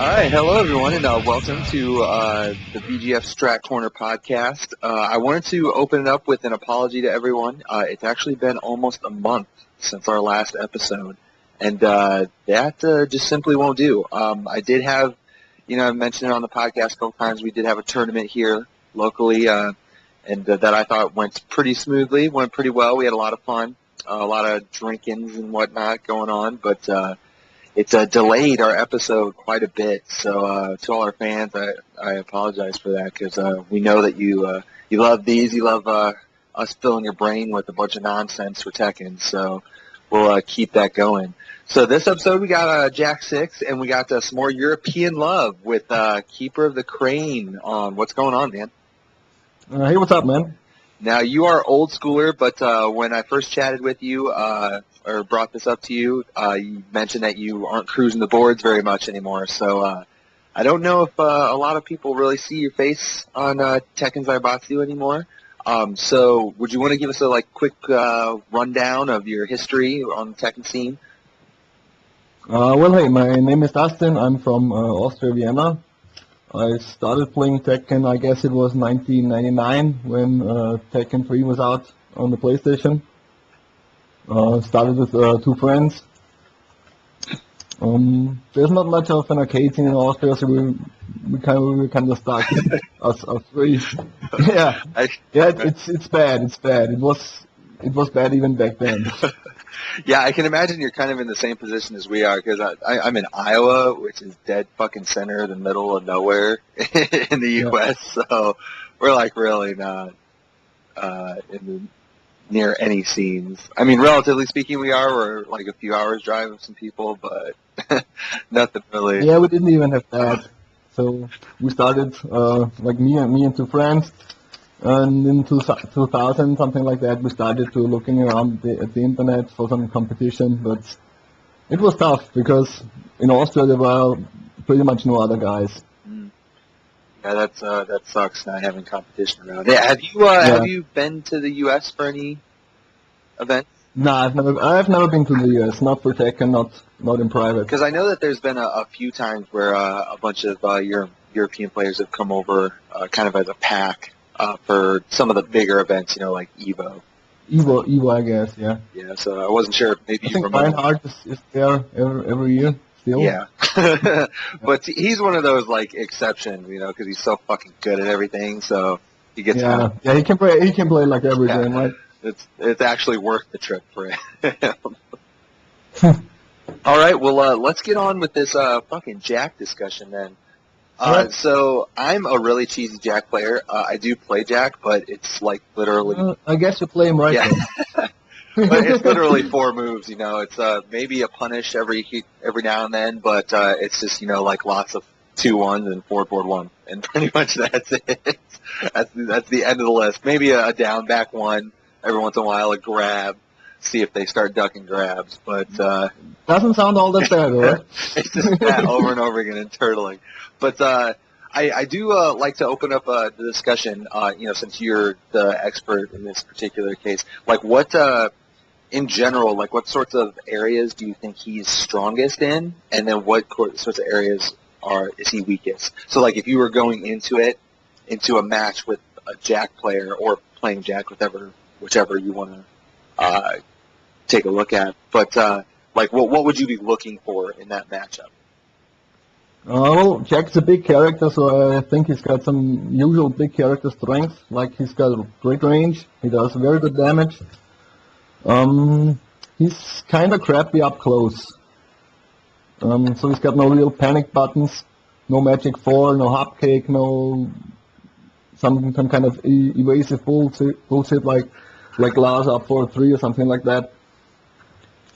All right, hello everyone, and welcome to the VGF Strat Corner podcast. I wanted to open it up with an apology to everyone. It's actually been almost a month since our last episode, and that just simply won't do. I did have, I mentioned it on the podcast a couple times, we did have a tournament here locally, and that I thought went pretty smoothly, went pretty well. We had a lot of fun, a lot of drinkings and whatnot going on, but it's delayed our episode quite a bit, so to all our fans, I apologize for that because we know that you love these, you love us filling your brain with a bunch of nonsense for Tekken, so we'll keep that going. So this episode we got Jack 6, and we got some more European love with Keeper of the Crane on. What's going on, man? Hey, what's up, man? Now, you are old schooler, but when I first chatted with you, or brought this up to you, you mentioned that you aren't cruising the boards very much anymore. So I don't know if a lot of people really see your face on Tekken Zaibatsu anymore. So would you want to give us a quick rundown of your history on the Tekken scene? Well, hey, my name is Dustin. I'm from Austria, Vienna. I started playing Tekken, I guess it was 1999 when Tekken 3 was out on the PlayStation. Started with two friends. There's not much of an arcade scene in Austria, so we kind of stuck us three. Yeah, it's bad. It's bad. It was bad even back then. Yeah, I can imagine you're kind of in the same position as we are because I'm in Iowa, which is dead fucking center, the middle of nowhere in the U.S. So we're really not near any scenes. I mean, relatively speaking, we are. We're like a few hours drive of some people, but nothing really. Yeah, we didn't even have that. So we started me and two friends. And in 2000, something like that, we started to looking around at the internet for some competition, but it was tough because in Austria there were pretty much no other guys. Yeah, that sucks not having competition around. Yeah, have you been to the U.S. for any events? No, I've never been to the U.S. Not for Tekken, not in private. Because I know that there's been a few times where a bunch of European players have come over, kind of as a pack. For some of the bigger events, like Evo. Evo, I guess, yeah. Yeah, so I wasn't sure if maybe you remember. Reinhardt is there every year still. Yeah. But he's one of those, exceptions, because he's so fucking good at everything, so he gets Yeah, he can play like every game, right? It's actually worth the trip for him. All right, well, let's get on with this fucking Jack discussion then. So I'm a really cheesy Jack player. I do play Jack, but it's literally. I guess you play him right. Yeah. But it's literally 4 moves. It's maybe a punish every now and then, but it's just lots of 2-1s and forward 1, and pretty much that's it. That's the end of the list. Maybe a down back 1 every once in a while, a grab. See if they start ducking grabs, but doesn't sound all that bad, right? It's just that over and over again and turtling. But I do like to open up the discussion. Since you're the expert in this particular case, what in general, what sorts of areas do you think he's strongest in, and then what sorts of areas is he weakest? So, if you were going into a match with a Jack player or playing Jack with whichever you want to take a look at, but what would you be looking for in that matchup? Well, Jack's a big character, so I think he's got some usual big character strengths. He's got great range, he does very good damage. He's kind of crappy up close. So he's got no real panic buttons, no magic 4, no hopcake, no some kind of evasive bullshit like Lars up 4-3 or something like that.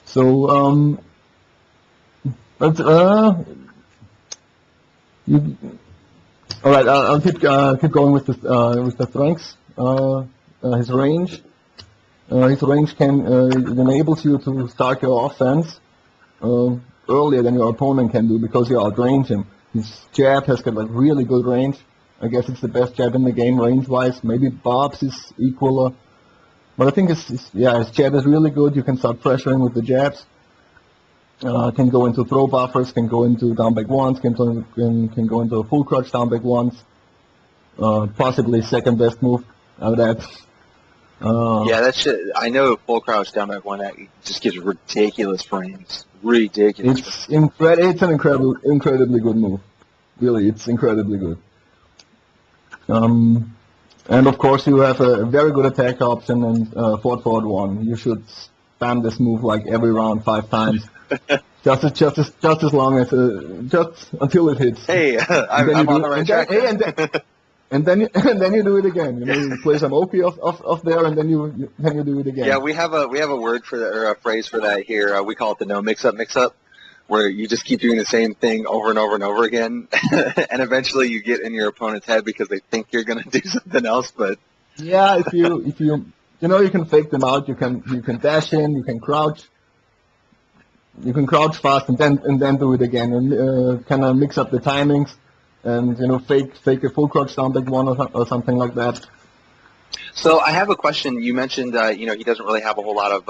So, all right, I'll keep going with the strengths. His range. His range enables you to start your offense earlier than your opponent can do because you outrange him. His jab has got really good range. I guess it's the best jab in the game range-wise. Maybe Bob's is equal, but I think his jab is really good. You can start pressuring with the jabs. can go into throw buffers, can go into down back ones, can go into a full crouch down back ones, possibly second best move out of that. Yeah, that shit. I know full crouch down back one that just gives ridiculous frames. Ridiculous. It's an incredibly good move. Really, it's incredibly good. And of course, you have a very good attack option and forward one. You should spam this move like every round 5 times, just as long as just until it hits. Hey, I'm on the right track. And then you do it again. You know, you play some OP off there, and then you do it again. Yeah, we have a word for that, or a phrase for that here. We call it the no mix up, where you just keep doing the same thing over and over and over again, and eventually you get in your opponent's head because they think you're going to do something else. But yeah, if you you can fake them out. You can dash in. You can crouch. You can crouch fast and then do it again, and kind of mix up the timings. And fake a full crouch down back one or something like that. So I have a question. You mentioned he doesn't really have a whole lot of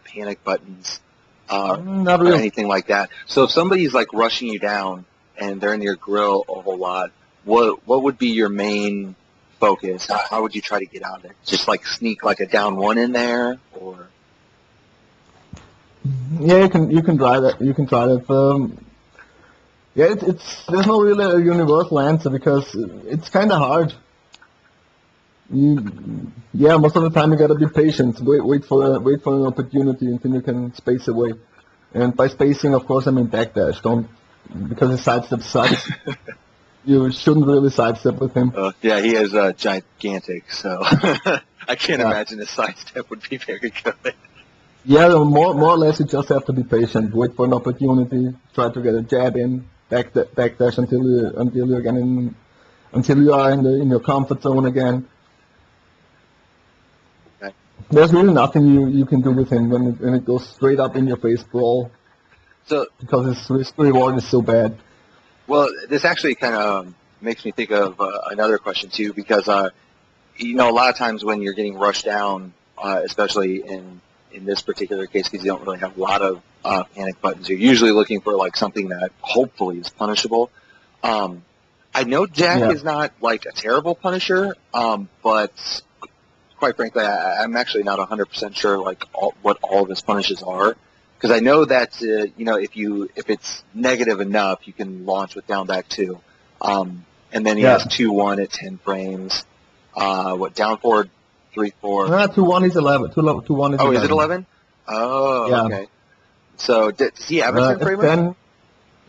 panic buttons, Not really. or anything like that. So if somebody's like rushing you down and they're in your grill a whole lot, what would be your main focus? How would you try to get out of it? Just like sneak like a down one in there, or? Yeah, you can try that. You can try that. Yeah, there's no really universal answer because it's kind of hard. Most of the time you gotta be patient. Wait for an opportunity until you can space away. And by spacing, of course, I mean backdash. Because his sidestep sucks. You shouldn't really sidestep with him. Yeah, he is gigantic, so I can't imagine his sidestep would be very good. Yeah, more or less you just have to be patient. Wait for an opportunity. Try to get a jab in. Backdash until you are in your comfort zone again. Okay. There's really nothing you can do with him when it goes straight up in your face brawl. So because his risk reward is so bad. Well, this actually kind of makes me think of another question too, because a lot of times when you're getting rushed down, especially in this particular case, because you don't really have a lot of panic buttons, you're usually looking for like something that hopefully is punishable. I know Jack is not like a terrible punisher, but quite frankly, I'm actually not 100% sure like what all of his punishes are, because I know that if it's negative enough, you can launch with down back 2, and then he has 2-1 at 10 frames. Down forward 3-4. 2-1 is 11. 2-1 is 11. Oh, is it 11? Oh, yeah. Okay. So does he have a 10 framer? 10.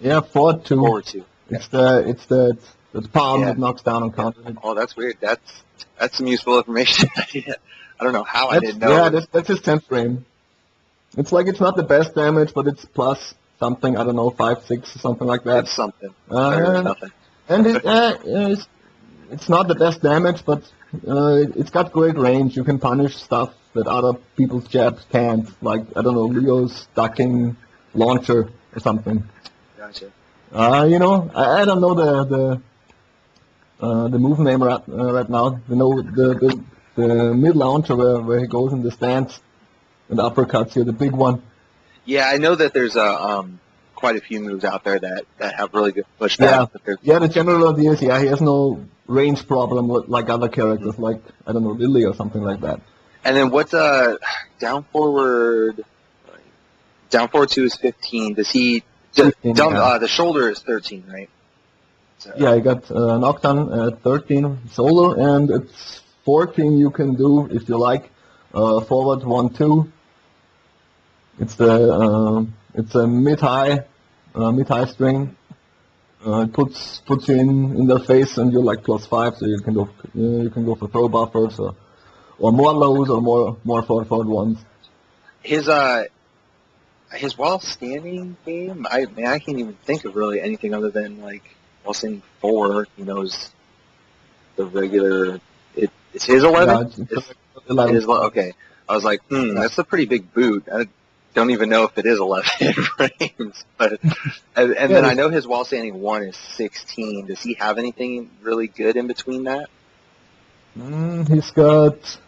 Yeah, forward 2. Forward 2. It's the palm that knocks down on counter. Oh, that's weird. That's some useful information. I don't know how I didn't know. Yeah, that's his 10th frame. It's like it's not the best damage, but it's plus something. I don't know, 5, 6, or something like that. It's something. Nothing. And it's not the best damage, but it's got great range. You can punish stuff that other people's jabs can't, like I don't know, Leo's ducking launcher or something. Gotcha. I don't know the move name right now. The mid launcher where he goes in the stance and uppercuts you, the big one. Yeah, I know that there's quite a few moves out there that have really good pushback. Yeah, the general idea is he has no range problem like other characters, like I don't know, Lily or something like that. And then what's down forward 2 is 15. Does he? 15, the shoulder is 13, right? So. Yeah, I got knockdown at 13 solo, and it's 14 you can do if you like. Forward 1-2. It's a mid-high string. It puts you in their face, and you're like +5, so you can go for throw buffers or more lows or more forward ones. His while standing game, I can't even think of really anything other than like while standing 4. He knows the regular. It's his 11. Yeah, 11. It is, okay. I was like, that's a pretty big boot. I don't even know if it is 11 frames. But and then I know his while standing 1 is 16. Does he have anything really good in between that? He's got.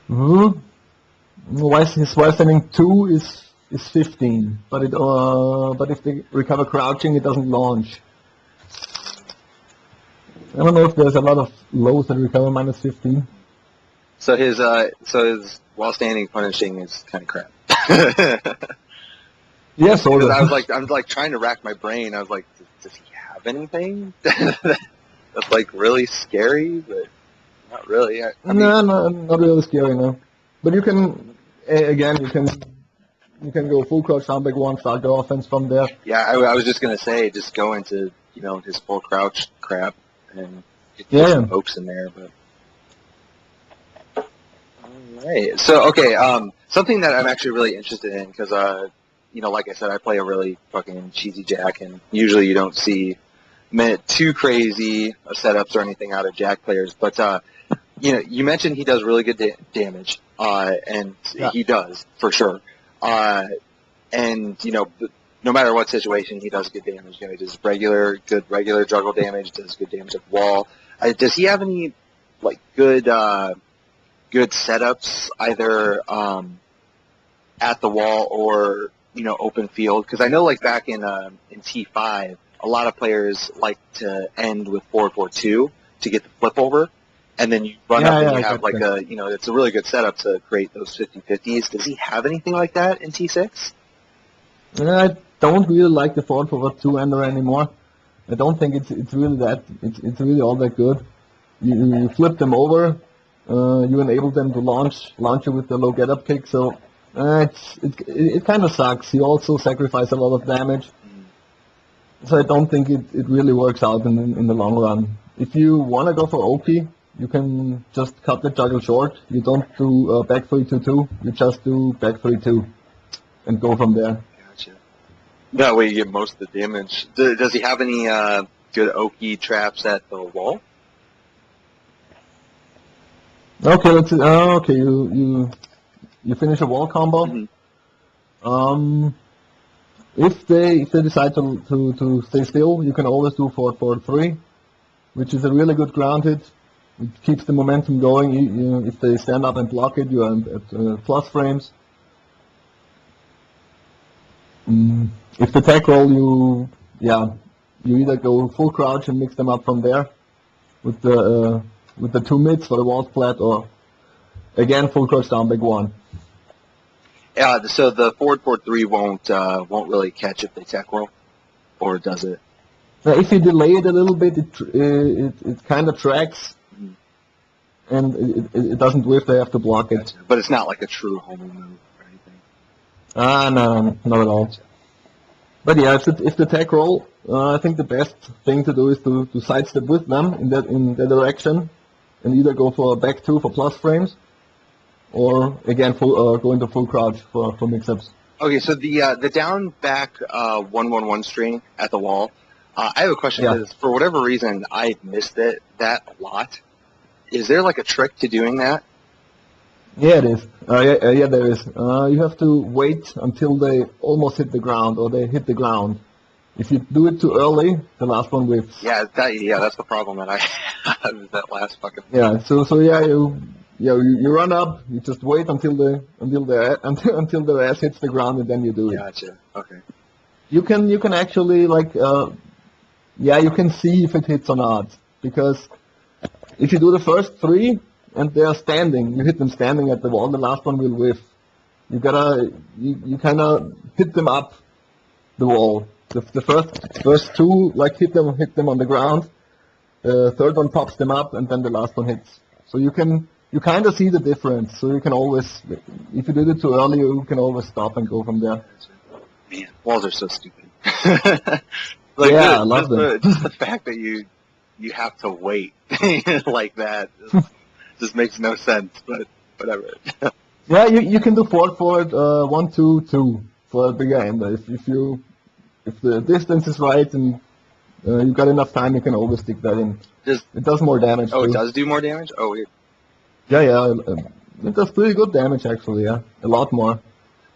His while standing 2 is is 15, but if they recover crouching, it doesn't launch. I don't know if there's a lot of lows that recover minus 15. So his while standing punishing is kind of crap. Yeah, sort of. I was like trying to rack my brain. I was like, does he have anything that's like really scary? But not really. I mean, No, not really scary, no. But you can, again, you can go full crouch down back one, start the offense from there. yeah, I was just gonna say, just go into his full crouch crap and get some pokes in there. But all right. So okay, something that I'm actually really interested in because like I said, I play a really fucking cheesy jack, and usually you don't see too crazy setups or anything out of jack players. But you mentioned he does really good damage, and he does for sure. And no matter what situation, he does good damage. He does regular juggle damage, does good damage at the wall. Does he have any like good setups either at the wall or open field? Because I know like back in T5, a lot of players like to end with 4-4-2 to get the flip over, and then you run up and you have like it's a really good setup to create those 50-50s. Does he have anything like that in T6? I don't really like the 4-4-2 ender anymore. I don't think it's really that it's really all that good. You flip them over, you enable them to launch it with the low get up kick. So it kind of sucks. You also sacrifice a lot of damage. So I don't think it really works out in the long run. If you want to go for OP, you can just cut the juggle short. You don't do back 3-2-2. You just do back 3-2 and go from there. Gotcha. That way you get most of the damage. Does he have any good OP traps at the wall? Okay, let's see. Okay, you finish a wall combo. Mm-hmm. If they decide to stay still, you can always do 4-4-3, which is a really good ground hit. It keeps the momentum going. If they stand up and block it, you are at plus frames. If the tech roll, you either go full crouch and mix them up from there with the two mids for the wall flat, or again full crouch down big one. Yeah, so the 4-4-3 won't really catch if they tech roll, or does it? If you delay it a little bit, it kind of tracks, and it doesn't whiff. They have to block it. Gotcha. But it's not like a true homing move or anything. No, not at all. But yeah, if the tech roll, I think the best thing to do is to sidestep with them in that direction, and either go for a back two for plus frames, or again go into full crouch for mix-ups. Okay, so the down back 1-1-1 string at the wall. I have a question because for whatever reason I missed that a lot. Is there like a trick to doing that? Yeah, it is. Yeah, there is. You have to wait until they almost hit the ground, or they hit the ground. If you do it too early, the last one whiffs. Yeah, that's the problem that I have, is that last fucking. Yeah. So you run up. You just wait until the ass hits the ground, and then you do it. Gotcha. Okay. You can actually you can see if it hits or not, because if you do the first three and they are standing, you hit them standing at the wall, the last one will whiff. You kind of hit them up the wall. The first two hit them on the ground. The third one pops them up, and then the last one hits. So you kind of see the difference. So you can always, if you did it too early, you can always stop and go from there. Man, walls are so stupid. I love them. Just the fact that you have to wait like that just makes no sense. But whatever. Yeah, you can do 4-4-1-2-2 for a bigger ender. If the distance is right and you've got enough time, you can always stick that in. It does more damage. Oh, too. It does do more damage? Oh, weird. Yeah. It does pretty good damage, actually, yeah. A lot more.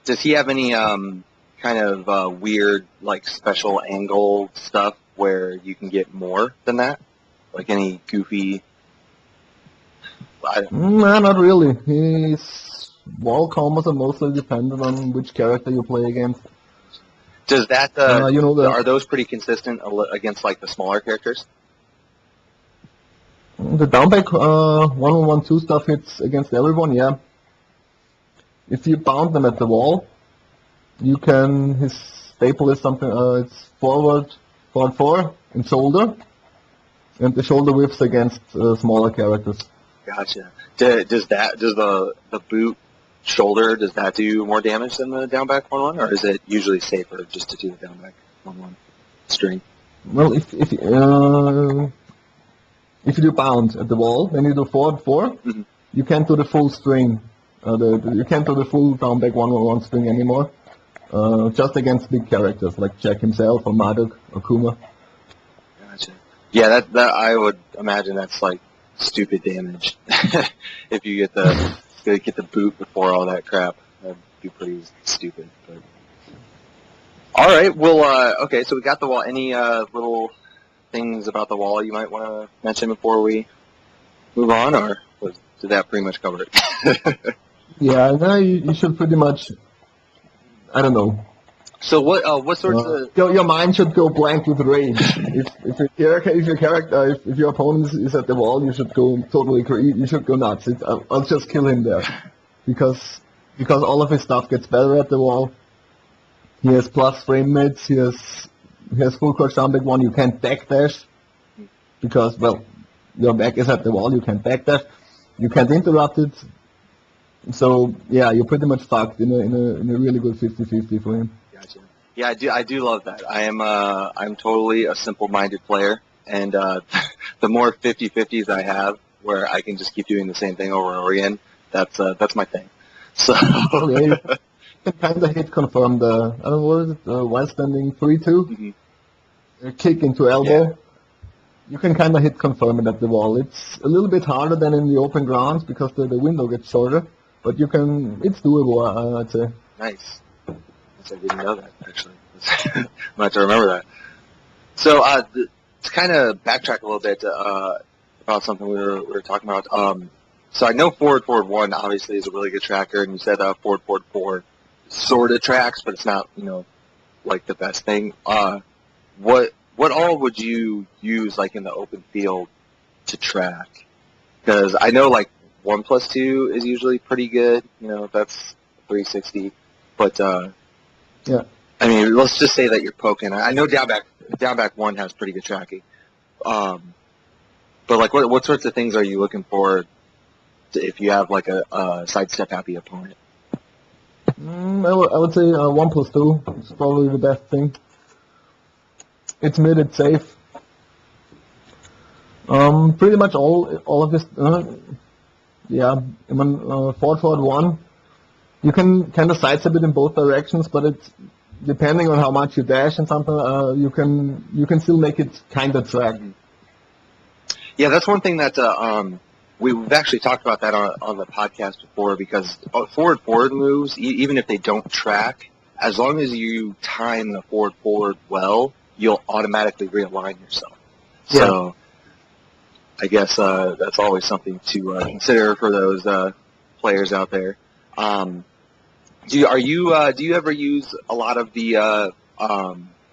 Does he have any kind of weird, special angle stuff where you can get more than that? Like any goofy... No, not really. wall combos are mostly dependent on which character you play against. Does that, You know, are those pretty consistent against like the smaller characters? The downback 1-1-1-2 stuff hits against everyone, yeah. If you bound them at the wall, you can, his staple is something, it's forward 4 and shoulder, and the shoulder whiffs against smaller characters. Gotcha. Does the boot shoulder, does that do more damage than the down back 1-1, or is it usually safer just to do the down back 1-1 string? Well, if you do bound at the wall, then you do forward 4, you can't do the full string. You can't do the full down back 1-1-1 string anymore. Just against big characters like Jack himself or Marduk or Kuma. Gotcha. Yeah, that I would imagine that's like stupid damage. If you get the boot before all that crap, that'd be pretty stupid. But all right, well, okay, so we got the wall. Any little things about the wall you might want to mention before we move on, or did that pretty much cover it? Yeah, no, you should pretty much. I don't know. So what sorts of your mind should go blank with rage. if your opponent is at the wall, you should go totally crazy. You should go nuts. I'll just kill him there, because all of his stuff gets better at the wall. He has plus frame mids. He has full crouch down back 1. You can't back dash because your back is at the wall. You can't back dash. You can't interrupt it. So yeah, you're pretty much fucked in a really good 50-50 for him. Gotcha. Yeah, I do love that. I'm totally a simple-minded player, and the more 50-50s I have, where I can just keep doing the same thing over and over again, that's my thing. So okay, you can kind of hit confirm the I don't know what is it while standing 3-2 kick into elbow. Yeah. You can kind of hit confirm it at the wall. It's a little bit harder than in the open grounds because the window gets shorter. But it's doable, I'd say. Nice. I didn't know that, actually. I'm have to remember that. So, to kind of backtrack a little bit about something we were talking about. So I know forward 1 obviously is a really good tracker, and you said forward 4 sort of tracks, but it's not, like the best thing. What all would you use, like, in the open field to track? Because I know, like, 1+2 is usually pretty good, that's 360. But yeah, I mean, let's just say that you're poking. I know down back 1 has pretty good tracking. But like, what sorts of things are you looking for if you have like a sidestep happy opponent? I would say 1+2 is probably the best thing. It's mid, it's safe. Pretty much all of this. Yeah, I mean, forward 1, you can kind of sidestep it in both directions, but it's depending on how much you dash and something, you can still make it kind of track. Yeah, that's one thing that we've actually talked about that on the podcast before, because forward moves, even if they don't track, as long as you time the forward well, you'll automatically realign yourself. Yeah. So I guess that's always something to consider for those players out there. Do you ever use a lot of the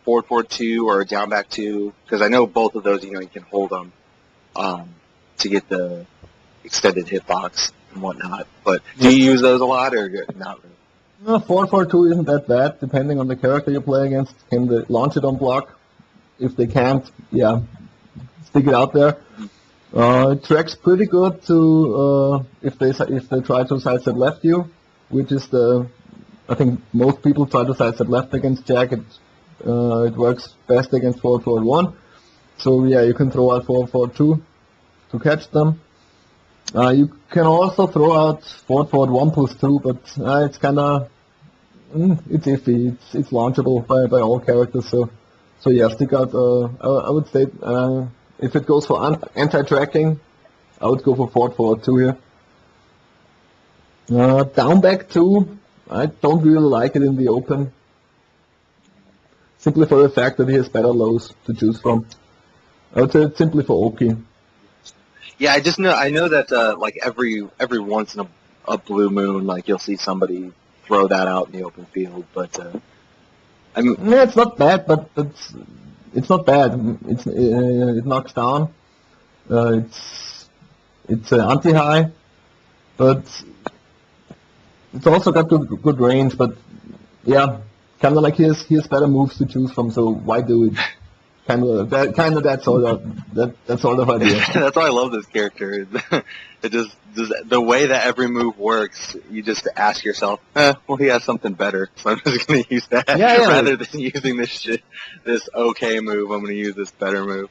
forward 2 or down back 2? Because I know both of those, you can hold them to get the extended hitbox and whatnot. But do you use those a lot or not really? No, 4-4-2 isn't that bad. Depending on the character you play against, can they launch it on block? If they can't, yeah, stick it out there. It tracks pretty good to if they try to sidestep left you, which is I think most people try to sidestep left against Jack. It works best against 4-4-1. So yeah, you can throw out 4-4-2 to catch them. You can also throw out 4-4-1 +2, but it's kind of it's iffy. It's launchable by all characters. So yeah, stick out. I would say if it goes for anti-tracking, I would go for 4-4-2 here. Down back 2, I don't really like it in the open. Simply for the fact that he has better lows to choose from. I would say it's simply for Oki. Yeah, I know that like every once in a blue moon, like you'll see somebody throw that out in the open field. But I mean, Yeah, it's not bad, but it's not bad. It knocks down. It's anti-high, but it's also got good range. But yeah, kind of like he has better moves to choose from. So why do it? That sort of idea. that's why I love this character. It just the way that every move works. You just ask yourself, well, he has something better, so I'm just going to use that rather than using this okay move. I'm going to use this better move.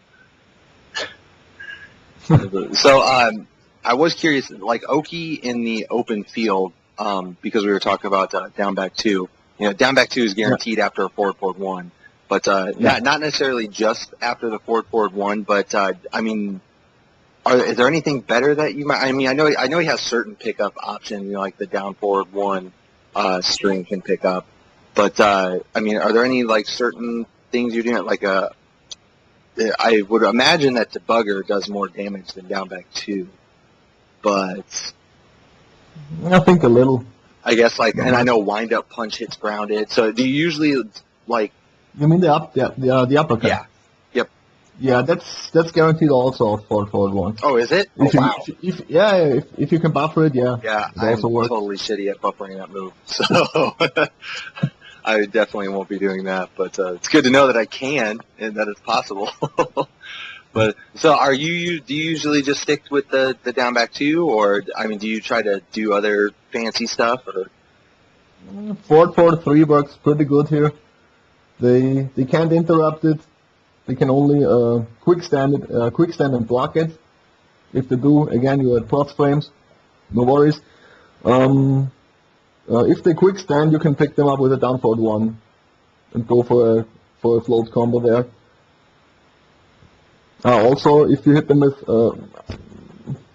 So I was curious, like Oki in the open field, because we were talking about down back two. Down back two is guaranteed after a forward 1. But not necessarily just after the forward 1, but I mean, is there anything better that you might? I mean, I know he has certain pickup options, like the down forward 1 string can pick up. But I mean, are there any like certain things you're doing? Like I would imagine that debugger does more damage than down back 2, but I think a little. I guess and I know wind up punch hits grounded. So do you usually like? You mean the uppercut? Yeah. Yep. Yeah, that's guaranteed also for forward 1. Oh, is it? Wow. If you can buffer it, yeah. Yeah, it also I'm works. totally shitty at buffering that move, so I definitely won't be doing that. But it's good to know that I can and that it's possible. But so, do you usually just stick with the down back 2, or I mean, do you try to do other fancy stuff? Or Forward 3 works pretty good here. They can't interrupt it. They can only quick stand and block it. If they do, again, you're at plus frames. No worries. If they quick stand, you can pick them up with a down forward 1 and go for a float combo there. Also, if you hit them with,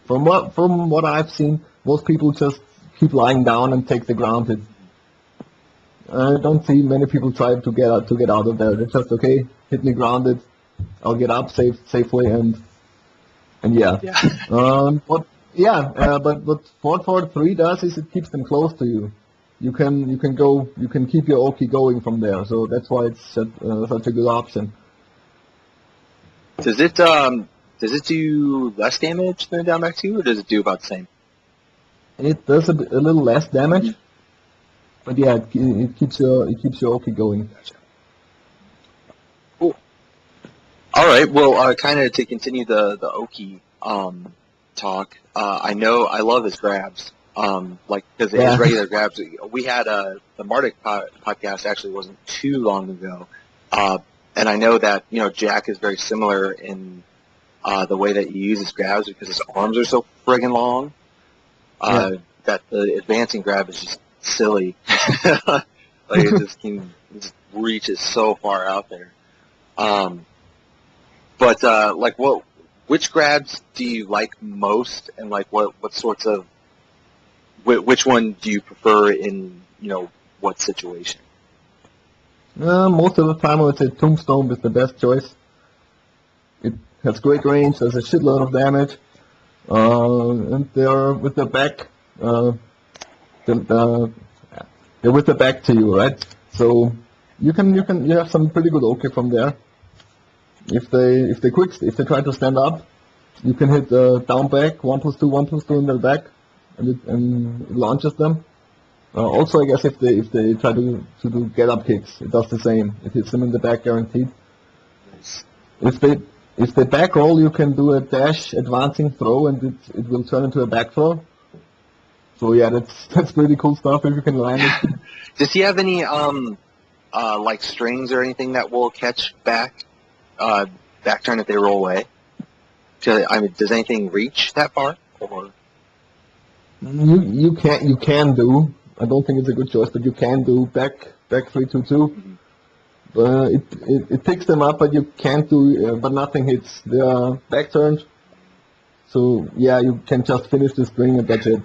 from what I've seen, most people just keep lying down and take the ground hit. I don't see many people try to get out of there. They're just okay, hit me grounded, I'll get up safely and yeah. But what 3 does is it keeps them close to you. You can keep your Oki going from there. So that's why it's such a good option. Does it do less damage than down back 2, or does it do about the same? It does a little less damage. But yeah, it keeps your Oki going. Gotcha. Cool. All right. Well, kind of to continue the Oki talk. I know I love his grabs. Because his regular grabs. We had the Mardik podcast actually wasn't too long ago, and I know that Jack is very similar in the way that he uses grabs because his arms are so friggin' long. That the advancing grab is just silly. Like it just reaches so far out there. But which grabs do you like most, and like what sorts of which one do you prefer in what situation? Most of the time I would say Tombstone is the best choice. It has great range, does a shitload of damage, and they're with the back. They're with the back to you, right? So you have some pretty good Oki from there. If they try to stand up, you can hit down back 1+2 in their back, and it launches them. Also, I guess if they try to do get up kicks, it does the same. It hits them in the back guaranteed. If they back roll, you can do a dash advancing throw, and it will turn into a back throw. So yeah, that's pretty cool stuff if you can land it. Does he have any like strings or anything that will catch back turn if they roll away? Does anything reach that far? Or you can do. I don't think it's a good choice, but you can do back 3-2-2. It picks them up, but you can't do. But nothing hits. They are back turned. So yeah, you can just finish the string and that's it.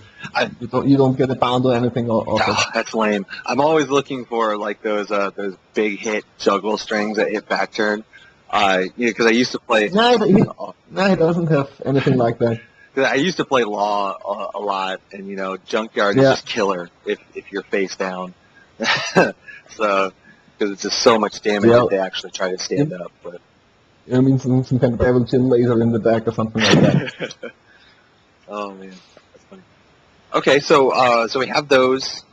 You don't get a bound or anything off it. That's lame. I'm always looking for like those big hit juggle strings that hit back turn. Because I used to play. No, he doesn't have anything like that. 'Cause I used to play Law a lot, and Junkyard is Yeah. just killer if you're face down. So, because it's just so much damage Yeah. if they actually try to stand up. But I mean, some kind of evil chin laser in the back or something like that. oh man, that's funny. Okay, so we have those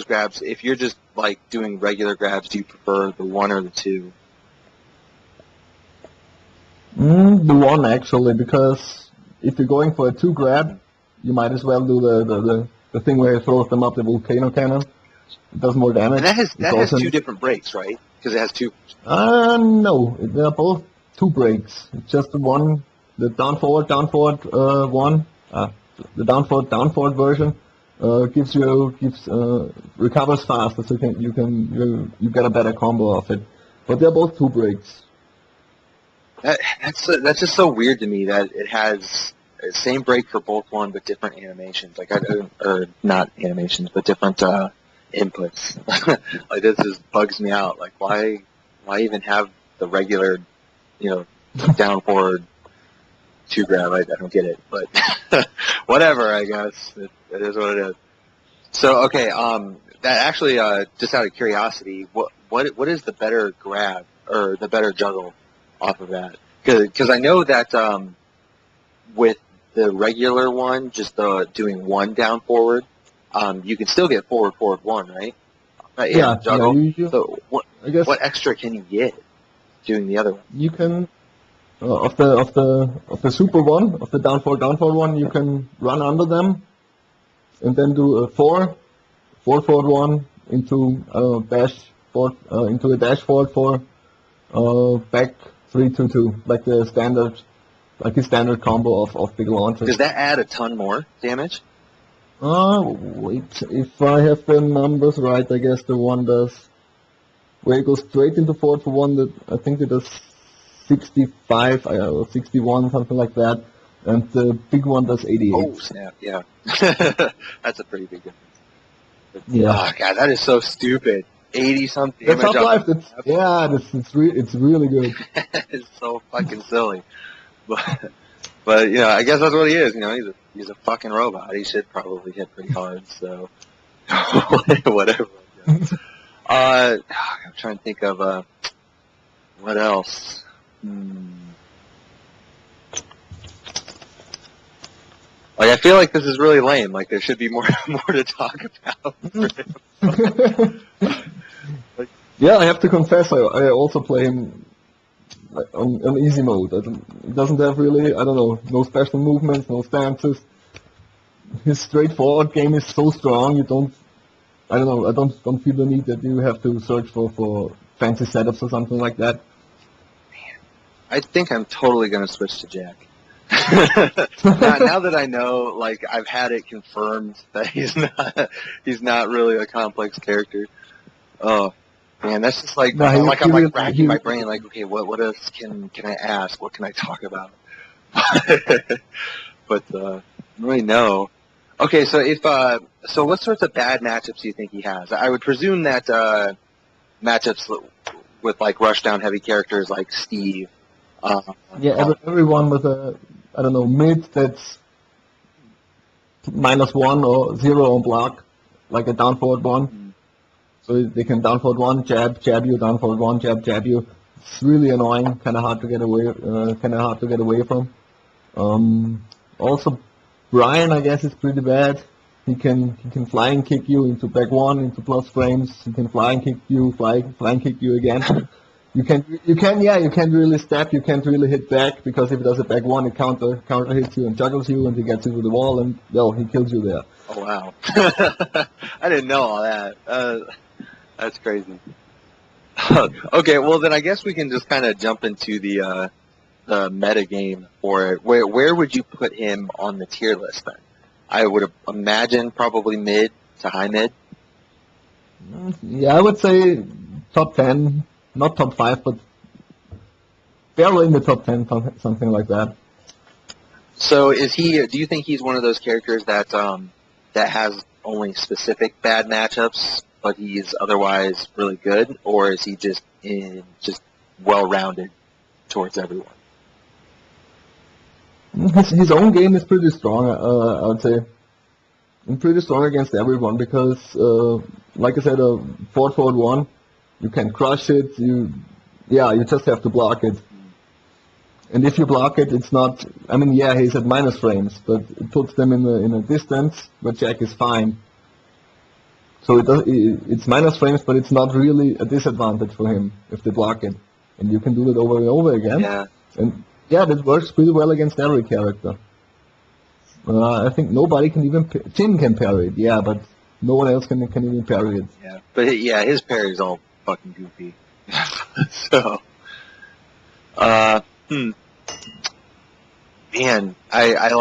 grabs. If you're just like doing regular grabs, do you prefer the one or the two? The one actually, because if you're going for a 2 grab, you might as well do the thing where it throws them up the volcano cannon. It does more damage. And that has also- 2 different breaks, right? Because it has 2. No, they're both 2 breaks. It's just the one, the down forward one. The down forward version recovers faster, so you get a better combo of it. But they're both 2 breaks. That's just so weird to me that it has the same break for both one but different animations. Like or not animations, but different inputs. Like this just bugs me out. Like why even have the regular, down forward 2 grab? I don't get it, but whatever. I guess it is what it is. So okay, that actually just out of curiosity, what is the better grab or the better juggle off of that? Because I know that with the regular one, just doing 1 down forward, you can still get forward 1, right? Juggle. Yeah, So I guess what extra can you get doing the other one? you can of the super one, of the down forward one, you can run under them and then do a 4 forward 1 into into a dash forward 4 back 3-2-2, like his standard combo of big launches. Does that add a ton more damage? Wait, if I have the numbers right, I guess the one does, where it goes straight into forward for 1, that I think it does 65 or 61, something like that, and the big one does 88. Oh snap! Yeah, that's a pretty big difference. Yeah. Oh god, that is so stupid. 80 something That's damage. Half-Life. It's really good. It's so fucking silly. But I guess that's what he is. He's a fucking robot. He should probably hit pretty hard. So whatever. I'm trying to think of what else. Like I feel like this is really lame. Like there should be more to talk about. Yeah, I have to confess, I also play him on easy mode. It doesn't have really, I don't know, no special movements, no stances. His straightforward game is so strong, I don't feel the need that you have to search for fancy setups or something like that. I think I'm totally going to switch to Jack. now that I know, like, I've had it confirmed that he's not really a complex character. Oh, man, that's just like, I'm racking my brain, like, okay, what else can I ask? What can I talk about? But, I don't really know. Okay, so so what sorts of bad matchups do you think he has? I would presume that, matchups with, like, rushdown heavy characters like Steve. Everyone with a, I don't know, mid that's -1 or 0 on block, like a down forward 1. So they can down forward 1, jab you, down forward 1, jab you. It's really annoying, kind of hard to get away from. Also, Brian, I guess, is pretty bad. He can flying kick you into back 1 into plus frames. He can flying kick you again. You can't really step, you can't really hit back, because if he does a back 1, it counter hits you and juggles you, and he gets into the wall, and he kills you there. Oh wow. I didn't know all that. That's crazy. Okay, well then I guess we can just kind of jump into the meta game for it. Where would you put him on the tier list then? I would imagine probably mid to high mid. Yeah, I would say top 10, not top 5, but barely in the top 10, something like that. So is he? Do you think he's one of those characters that that has only specific bad matchups, but he's otherwise really good, or is he just well-rounded towards everyone? His own game is pretty strong, I would say. And pretty strong against everyone because, like I said, forward forward one, you can crush it. You just have to block it. And if you block it, it's not. I mean, yeah, he's at minus frames, but it puts them in a distance where Jack is fine. So it's minus frames, but it's not really a disadvantage for him if they block it. And you can do that over and over again. Yeah. And yeah, that works pretty well against every character. I think nobody can even... Jin can parry it, yeah, but no one else can even parry it. Yeah, but yeah, his parry's all fucking goofy. So, man, I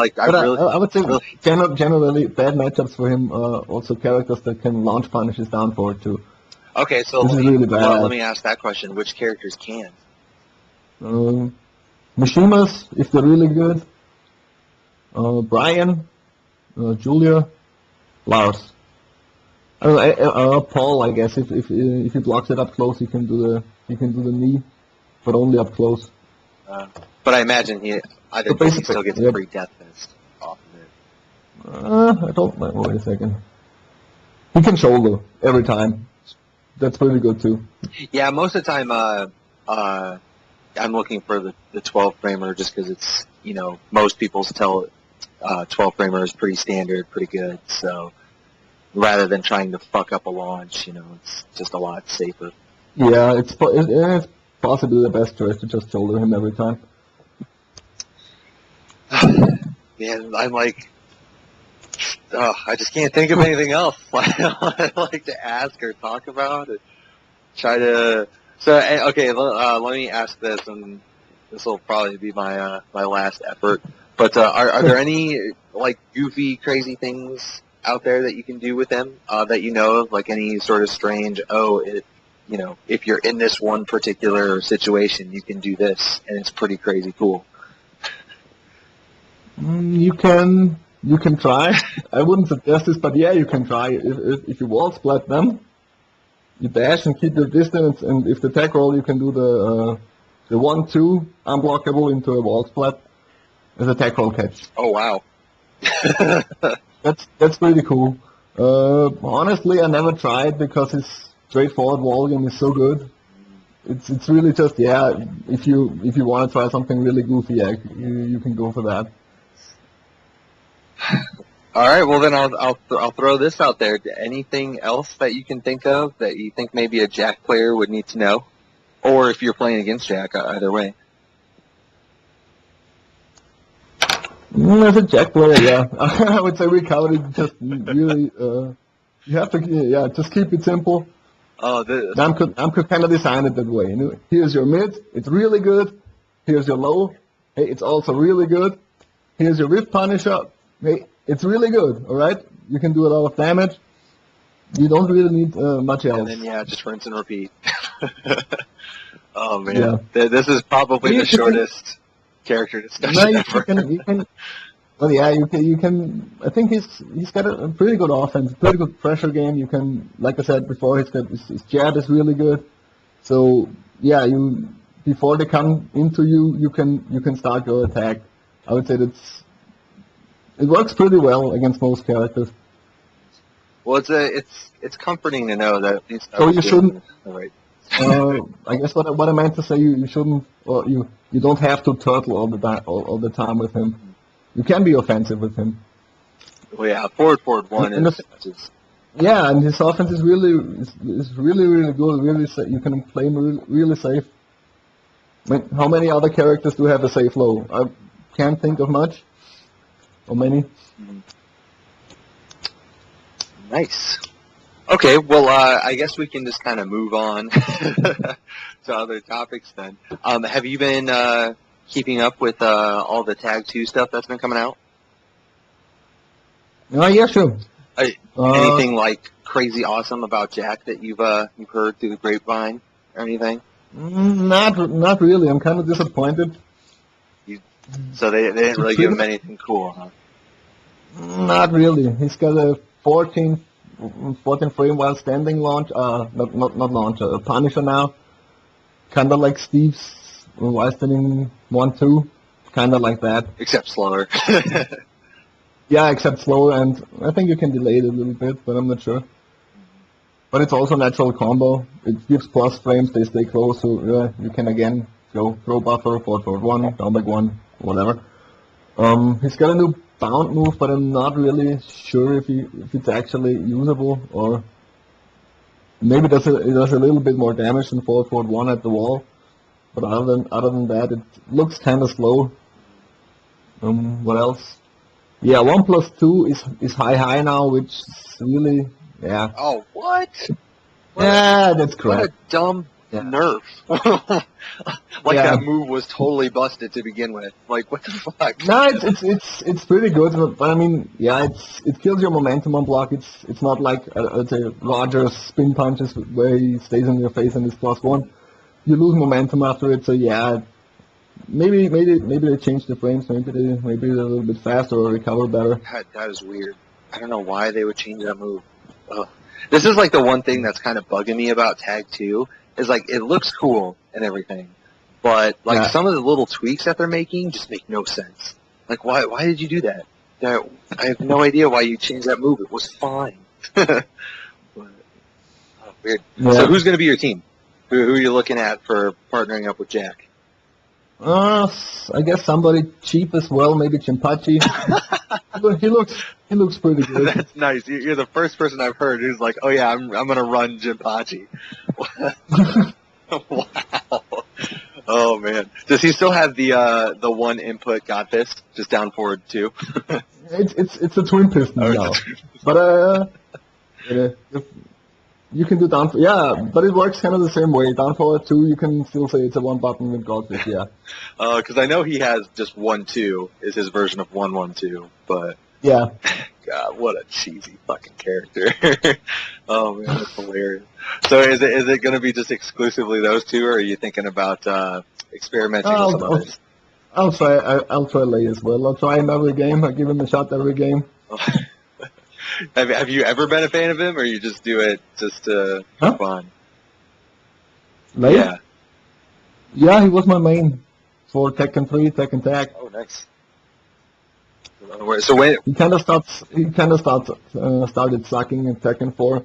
would say generally bad matchups for him. Also characters that can launch punishes down forward too. Okay, so let me ask that question: which characters can? Mishimas, if they're really good. Brian, Julia, Lars. Paul, I guess if he blocks it up close, he can do the knee, but only up close. But I imagine he still gets a free death fist off of it. I don't. Wait a second. He can shoulder every time. That's pretty good too. Yeah, most of the time, I'm looking for the 12 framer just because it's most people's 12 framer is pretty standard, pretty good. So rather than trying to fuck up a launch, it's just a lot safer. Yeah, it's possibly the best choice to just shoulder him every time. Man, I'm like, I just can't think of anything else I'd like to ask or talk about. And try to. So okay, let me ask this, and this will probably be my last effort. But are there any like goofy, crazy things out there that you can do with them that you know of, like any sort of strange? If you're in this one particular situation, you can do this, and it's pretty crazy cool. You can try. I wouldn't suggest this, but yeah, you can try. If you wall splat them, you dash and keep your distance, and if the tag roll, you can do the 1-2 unblockable into a wall splat as a tag roll catch. Oh wow, that's pretty cool. Honestly, I never tried because his straightforward wall game is so good. It's really just if you want to try something really goofy, you can go for that. All right, well then I'll throw this out there. Anything else that you can think of that you think maybe a Jack player would need to know, or if you're playing against Jack, either way. As a Jack player, yeah, I would say recovery just really you have to just keep it simple. Oh, Namco kind of designed it that way. Here's your mid, it's really good. Here's your low, hey, it's also really good. Here's your whiff punisher. Hey, it's really good, alright? You can do a lot of damage. You don't really need much else. And then, just rinse and repeat. Oh, man. Yeah. This is probably the shortest character discussion ever. Well, yeah, you can. I think he's got a pretty good offense, pretty good pressure game. You can, like I said before, his jab is really good. So, yeah, before they come into you can start your attack. I would say it works pretty well against most characters. Well, it's comforting to know that at least. So you shouldn't. Right. I guess what I meant to say, you shouldn't, or you don't have to turtle all the time with him. You can be offensive with him. Well, yeah, forward one is. Yeah, and his offense is really really good. Really, you can play him really safe. I mean, how many other characters do have a safe low? I can't think of much. Or many. Nice. Okay, well, I guess we can just kind of move on to other topics then. Have you been keeping up with all the Tag 2 stuff that's been coming out? Yeah, sure. Anything like crazy awesome about Jack that you've heard through the grapevine or anything? Not really. I'm kind of disappointed. So they didn't really give him anything cool, huh? Not really. He's got a 14 frame while standing launch. Not launch. Punisher now. Kind of like Steve's while standing 1-2. kind of like that. Except slower. Yeah, except slow, and I think you can delay it a little bit, but I'm not sure. But it's also natural combo. It gives plus frames, they stay close, so you can again go throw buffer, forward 1, down back 1, whatever. He's got a new bound move, but I'm not really sure if it's actually usable, or maybe it does a little bit more damage than forward 1 at the wall. But other than that, it looks kind of slow. What else? Yeah, 1+2 is high now, which is really, yeah. Oh, what? That's What correct. a dumb nerf. That move was totally busted to begin with. Like, what the fuck? No, it's pretty good, but I mean, yeah, it kills your momentum on block. It's not like let's say Roger's spin punches where he stays in your face and is +1. You lose momentum after it, so yeah. Maybe they change the frames. Maybe they're a little bit faster or recover better. That is weird. I don't know why they would change that move. Ugh. This is like the one thing that's kind of bugging me about Tag 2 is like it looks cool and everything, but like some of the little tweaks that they're making just make no sense. Like why did you do that? I have no idea why you changed that move. It was fine. But, weird. Yeah. So who's going to be your team? Who are you looking at for partnering up with Jack? I guess somebody cheap as well, maybe Chimpachi. He looks pretty good. That's nice. You're the first person I've heard who's like, oh yeah, I'm gonna run Jimpachi. Wow. Oh man. Does he still have the one input got this just down forward 2? It's a twin piston now. But you can do down, but it works kind of the same way. Down forward 2, you can still say it's a one button with Godfist, yeah. Because I know he has just 1-2 is his version of 1-1-2, but yeah. God, what a cheesy fucking character. Oh man, that's hilarious. So is it going to be just exclusively those two, or are you thinking about experimenting with some others? I'll try Lei as well. I'll try him every game. I give him a shot every game. Have you ever been a fan of him, or you just do it just to have fun? Lei? Yeah. Yeah, he was my main for Tekken 3, Tekken Tag. Oh, nice. So when he kind of started sucking in Tekken 4,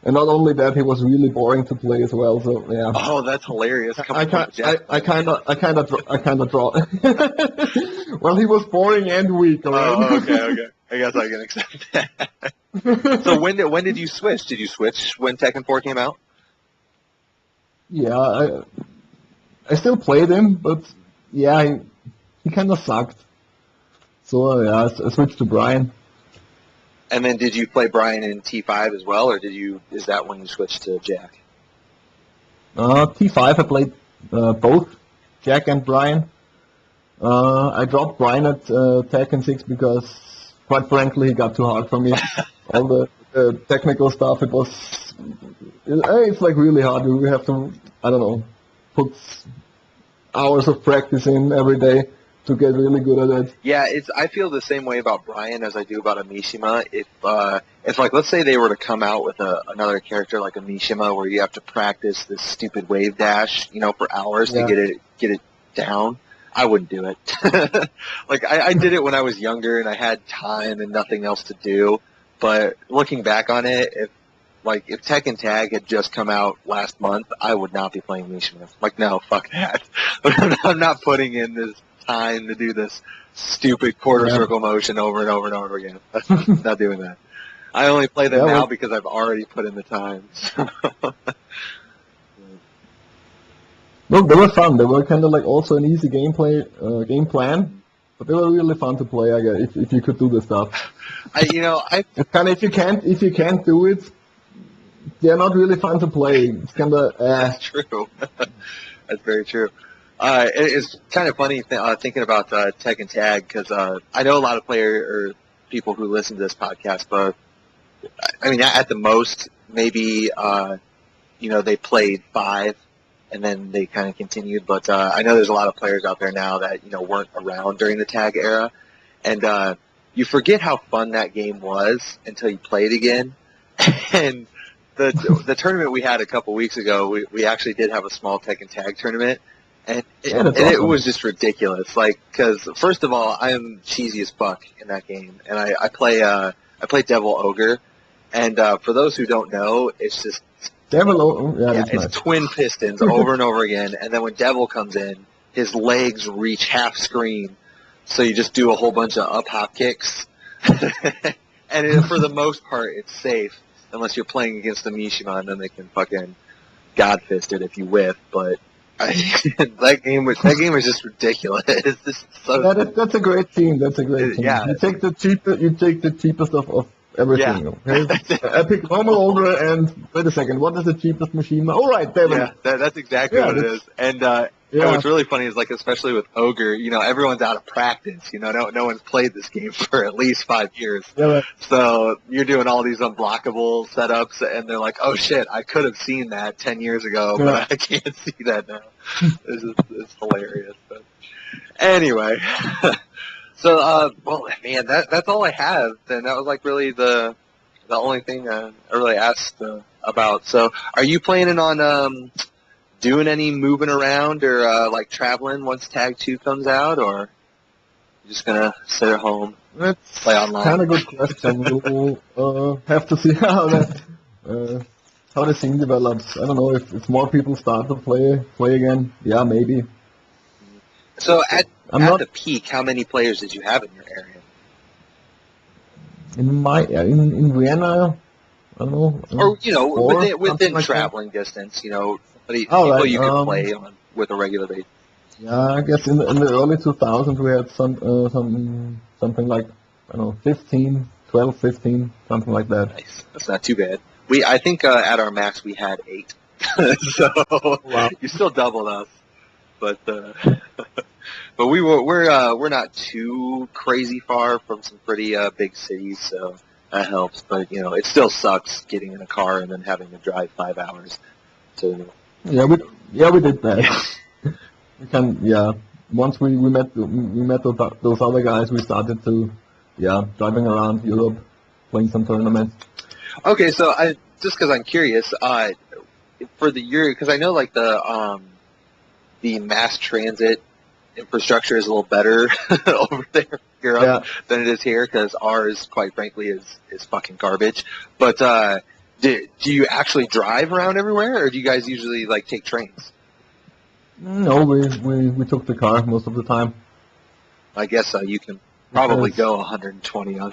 and not only that, he was really boring to play as well. So yeah. Oh, that's hilarious. I kind of draw. Well, he was boring and weak. Right? Oh, okay. I guess I can accept that. So when did you switch? Did you switch when Tekken 4 came out? Yeah, I still played him, but yeah, he kind of sucked. So yeah, I switched to Brian. And then did you play Brian in T5 as well, or is that when you switched to Jack? T5 I played both Jack and Brian. I dropped Brian at Tekken 6 because, quite frankly, he got too hard for me. All the technical stuff, it's like really hard. We have to, I don't know, put hours of practice in every day to get really good at it. Yeah, I feel the same way about Brian as I do about a Mishima. If like, let's say they were to come out with another character like a Mishima where you have to practice this stupid wave dash, for hours to get it down, I wouldn't do it. Like, I did it when I was younger and I had time and nothing else to do. But looking back on it, if Tekken Tag had just come out last month, I would not be playing Mishima. Like, no, fuck that. I'm not putting in this time to do this stupid quarter circle motion over and over and over again. Not doing that. I only play them now because I've already put in the time. Look, they were fun. They were kind of like also an easy game plan, but they were really fun to play. I guess if you could do the stuff. If you can't do it, they're not really fun to play. It's kind of That's true. That's very true. It's kind of funny thinking about Tekken Tag because I know a lot of people who listen to this podcast, but I mean at the most maybe they played 5 and then they kind of continued. But I know there's a lot of players out there now that weren't around during the Tag era, and you forget how fun that game was until you play it again. And the tournament we had a couple weeks ago, we actually did have a small Tekken Tag tournament. And Yeah, that's it awesome. was just ridiculous. Like, because first of all, I'm cheesy as fuck in that game, and I play Devil Ogre, and for those who don't know, it's just Yeah, yeah, that's it's nice. twin pistons over and over again, and then when Devil comes in, his legs reach half screen, so you just do a whole bunch of up hop kicks, and for the most part, it's safe unless you're playing against the Mishima, and then they can fucking god fist it if you whiff, but. That game was just ridiculous. It's just so Yeah, that's a great team. That's a great team. yeah. You take the cheapest of everything. Yeah. Okay. I pick normal ogre and wait a second. What is the cheapest machine? All right, Devil. Yeah, that's exactly Yeah, what it that's- is. And Yeah. what's really funny is, like, especially with Ogre, everyone's out of practice. No one's played this game for at least 5 years. Yeah, right. So you're doing all these unblockable setups, and they're like, oh shit, I could have seen that 10 years ago, Yeah. but I can't see that now. It's hilarious. But anyway. So, well, man, that's all I have. And that was, like, really the only thing I really asked about. So are you planning on doing any moving around or like traveling once Tag 2 comes out, or you just gonna sit at home, That's play online? kind of good question. We'll have to see how the scene develops. I don't know if more people start to play again. Yeah, maybe. So at I'm not the peak, how many players did you have in your area? in Vienna. I don't know. Or Four, within something like traveling distance, somebody, Oh, people right, you could play on with a regular basis. Yeah, I guess in the early 2000s we had something like, I don't know, 15, 12, 15, something like that. Nice, that's not too bad. I think at our max we had 8, so Wow. you still doubled us, but but we're not too crazy far from some pretty big cities, so that helps. But it still sucks getting in a car and then having to drive 5 hours to. Yeah, we did that. Once we met those other guys, we started to driving around Europe, playing some tournaments. Okay, so just because I'm curious, for the year, because I know like the mass transit infrastructure is a little better over there in Europe than it is here, because ours, quite frankly, is fucking garbage. But do you actually drive around everywhere, or do you guys usually like take trains? No, we took the car most of the time. I guess you can probably go 120 on.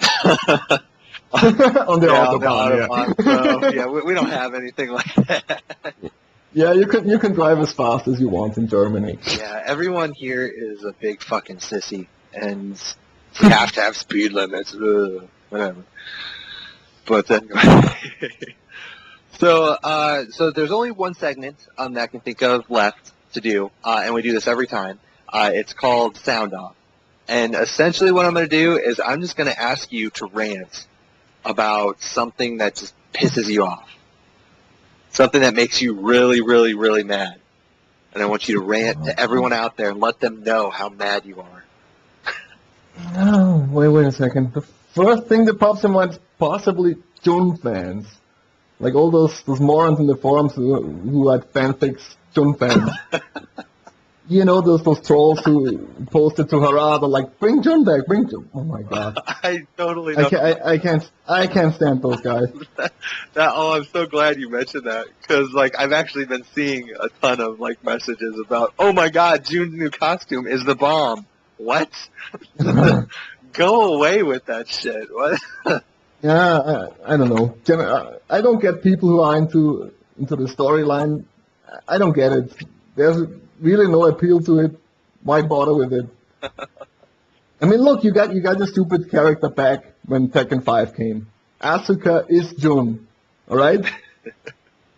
On the Autobahn, Autobahn, so, yeah, we don't have anything like that. Yeah, you can drive as fast as you want in Germany. Yeah, everyone here is a big fucking sissy, and we have to have speed limits. Ugh, whatever. But anyway, so there's only one segment that I can think of left to do, and we do this every time. It's called Sound Off, and essentially what I'm going to do is I'm just going to ask you to rant about something that just pisses you off. Something that makes you really, really, really mad. And I want you to rant to everyone out there and let them know how mad you are. Oh, wait a second. The first thing that pops in mind is possibly Jun fans. Like all those morons in the forums who had fanfics, Jun fans. Those trolls who posted to Harada like, bring Jun back, bring Jun. Oh my god. I totally know. I can't stand those guys. I'm so glad you mentioned that, because like I've actually been seeing a ton of like messages about, oh my god, Jun's new costume is the bomb. What? Go away with that shit. What? Yeah, I don't know. I don't get people who are into the storyline. I don't get it. There's really no appeal to it. Why bother with it? I mean, look, you got your stupid character back when Tekken 5 came. Asuka is Jun, all right?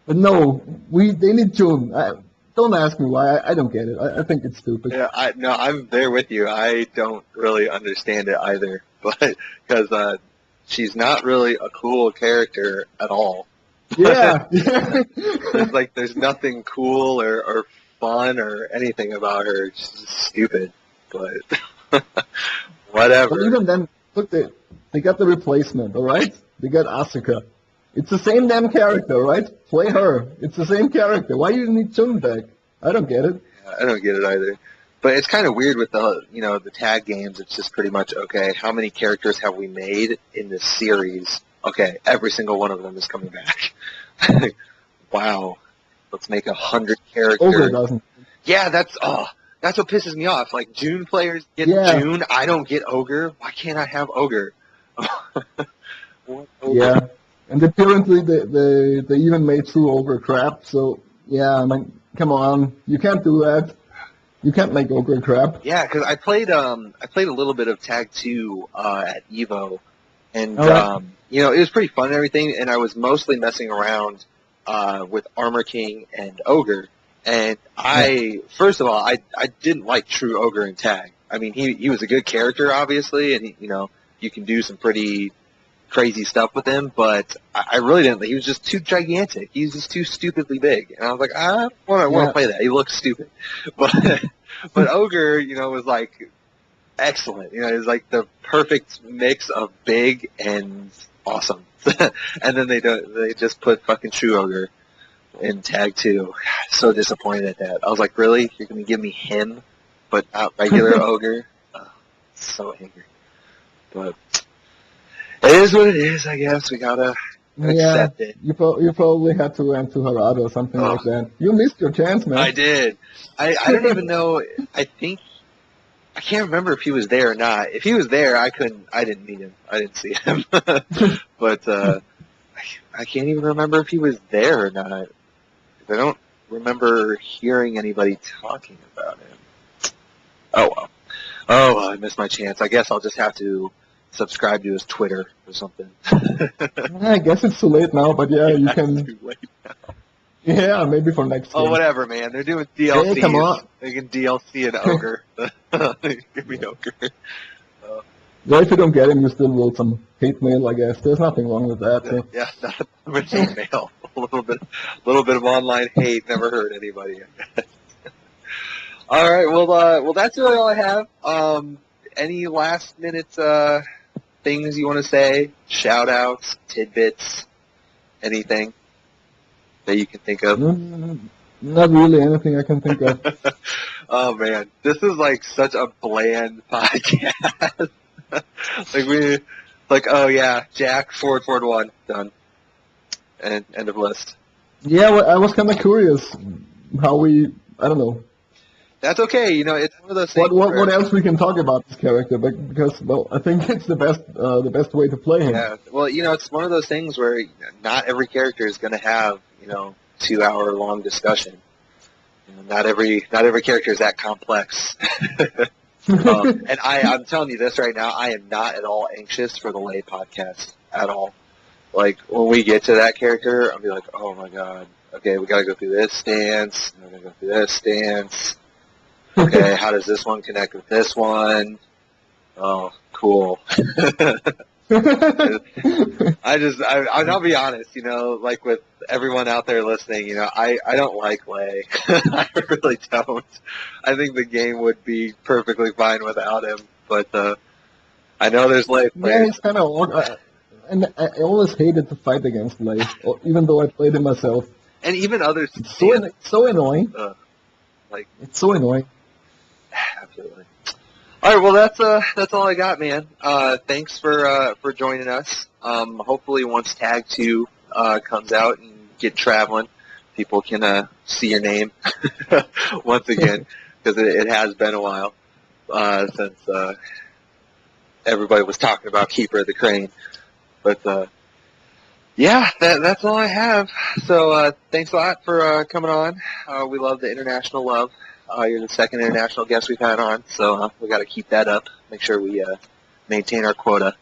But no, they need Jun. Don't ask me why. I don't get it. I think it's stupid. Yeah, I'm there with you. I don't really understand it either, but because she's not really a cool character at all. Yeah. There's nothing cool or fun or anything about her. She's just stupid, but whatever. But even then, look, they got the replacement, all right? They got Asuka. It's the same damn character, right? Play her. It's the same character. Why do you need Jun back? I don't get it. I don't get it either. But it's kind of weird with the tag games. It's just pretty much, okay, how many characters have we made in this series? Okay, every single one of them is coming back. Wow. Let's make 100 characters. Ogre doesn't. Yeah, that's what pisses me off. Like, June players get June. I don't get Ogre. Why can't I have Ogre? Yeah. And apparently they even made True Ogre crap. So, yeah, I mean, come on. You can't do that. You can't make Ogre crap. Yeah, because I played a little bit of Tag 2 at EVO, and it was pretty fun and everything. And I was mostly messing around with Armor King and Ogre. And first of all, I didn't like True Ogre in Tag. I mean, he was a good character, obviously, and you can do some pretty crazy stuff with him, but I really didn't. He was just too gigantic. He was just too stupidly big, and I was like, I want to play that. He looks stupid, but Ogre, was like excellent. He was like the perfect mix of big and awesome. And then they just put fucking True Ogre in Tag 2. So disappointed at that. I was like, really? You're gonna give me him, but not regular Ogre? So angry, but. It is what it is, I guess. We gotta accept it. You probably had to run to Harada or something like that. You missed your chance, man. I did. I don't even know. I can't remember if he was there or not. If he was there, I didn't meet him. I didn't see him. But I can't even remember if he was there or not. I don't remember hearing anybody talking about him. Oh well, I missed my chance. I guess I'll just have to subscribe to his Twitter or something. I guess it's too late now, but yeah, you can. Too late now. Yeah, maybe for next game. Oh, whatever, man. They're doing DLCs. Hey, come on. They can DLC an Ogre. Give me Ogre. Well, if you don't get him, you still wrote some hate mail, I guess. There's nothing wrong with that. So. Yeah, not much hate mail. A little bit of online hate never hurt anybody, I guess. All right, well, that's really all I have. Any last minute things you want to say? Shout outs, tidbits, anything that you can think of? Not really anything I can think of. Oh man, this is like such a bland podcast. Oh yeah, Jack, forward 1, done. And end of list. Yeah, well, I was kind of curious how I don't know. That's okay, it's one of those things. What else we can talk about this character? Because I think it's the best way to play him. Yeah, well, it's one of those things where not every character is going to have 2-hour-long discussion. Not every character is that complex. And I'm telling you this right now, I am not at all anxious for the Lay podcast at all. Like when we get to that character, I'll be like, oh my god, okay, we got to go through this stance. We're going to go through this stance. Okay, how does this one connect with this one? Oh, cool. I'll be honest, like with everyone out there listening, I don't like Lay. I really don't. I think the game would be perfectly fine without him, but I know there's Lay players. Yeah, it's kind of and I always hated to fight against Lay, even though I played him myself. And even others. It's so annoying. It's so annoying. Absolutely. All right, well that's all I got, man. Thanks for joining us. Hopefully, once Tag 2 comes out and get traveling, people can see your name once again, because it has been a while since everybody was talking about Keeper of the Crane. But yeah, that's all I have. So thanks a lot for coming on. We love the international love. You're the second international guest we've had on, so we got to keep that up. Make sure we maintain our quota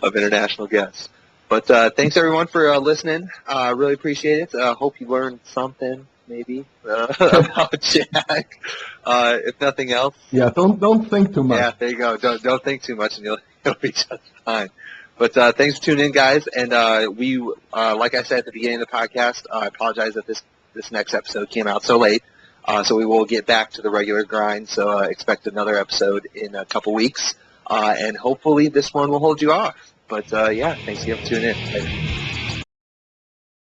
of international guests. But thanks everyone for listening. I really appreciate it. Hope you learned something, maybe, about Jack. If nothing else. Yeah, don't think too much. Yeah, there you go. Don't think too much, and you'll be just fine. But thanks for tuning in, guys. And we, like I said at the beginning of the podcast, I apologize that this next episode came out so late. So we will get back to the regular grind. So expect another episode in a couple weeks. And hopefully this one will hold you off. But yeah, thanks again for tuning in. Later.